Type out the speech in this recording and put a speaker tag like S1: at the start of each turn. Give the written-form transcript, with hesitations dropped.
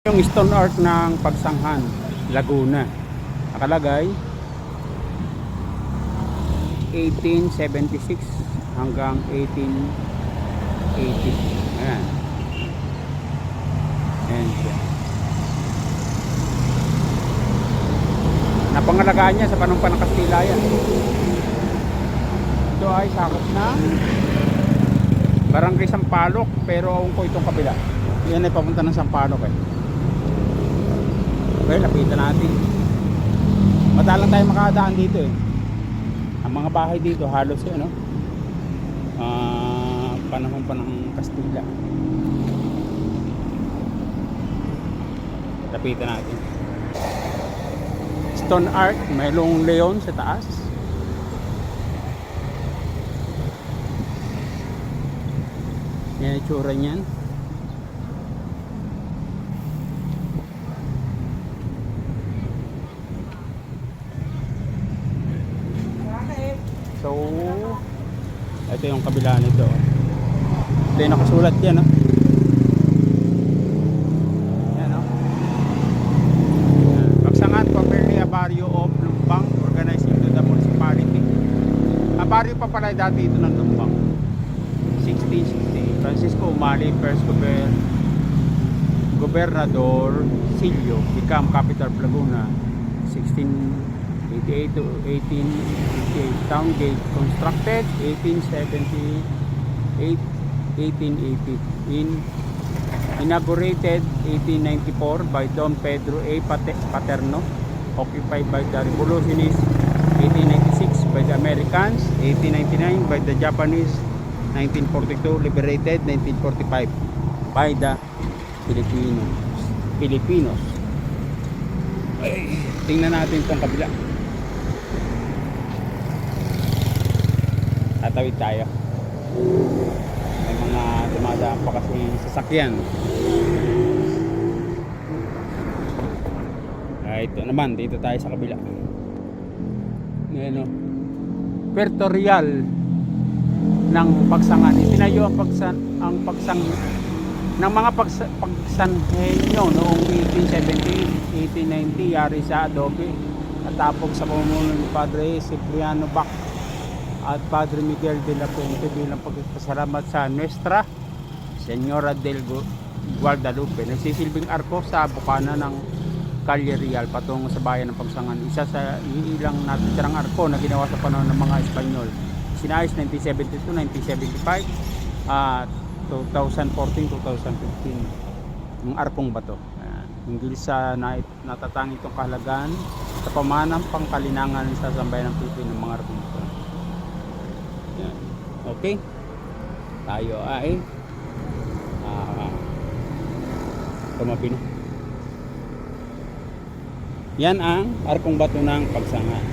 S1: Yung stone art ng Pagsanghan, Laguna. Nakalagay 1876 hanggang 1880. Ayan. Ayan siya. Napangalagaan niya sa panahon pa ng Kastila yan. Ito ay sakop na Barangay Sampaloc, pero awan ko itong kabila. Yan ay papunta ng Sampaloc eh. Okay, lapitan natin. Madalang tayo makadaan dito eh. Ang mga bahay dito halos eh, ano? Panahon pa ng Kastila. Lapitan natin. Stone art, mayroong leon sa taas. Yan ang itsura niyan. So, ito yung kabila nito. Ito yung nakasulat yan, no? Yan, no? Pagsanghan, Properly a barrio of Lumbang, organized into the municipality. A barrio pa pala dati ito ng Lumbang. 1660. Francisco Umali, first Gobernador Silio, become capital of Laguna. 1688 to 1858. Town gate constructed 1878 1880. Inaugurated 1894 by Don Pedro A. Paterno. Occupied by the revolutionists 1896 by the Americans, 1899 by the Japanese, 1942 liberated, 1945 by the Filipinos. Ay, tingnan natin itong kabila. Tatawid tayo. May mga dumadaan pa kasi sasakyan. Ito naman, dito tayo sa kabila. Ayan o. Puerto Real ng Pagsanghan. Itinayo ang ng mga pagsanhenyo noong 1878, 1890, yari sa adobe at tapos sa pamumuno ni Padre Cipriano Bac at Padre Miguel de la Puente bilang pagpasalamat sa Nuestra Señora del Guadalupe. Nagsisilbing arko sa bukana ng Calle Real patungo sa bayan ng Pagsanghan. Isa sa ilang natitirang arko na ginawa sa panahon ng mga Espanyol. Sinayos 1972, 1975 at 2014-2015 yung arkong bato. Hinggil sa natatanging itong kahalagaan sa pamanang pangkalinangan sa sambayan ng Pilipino ng mga arkong bato. Yan. Okay, tayo ay tumabi na. Yan ang arkong bato ng Pagsanghan.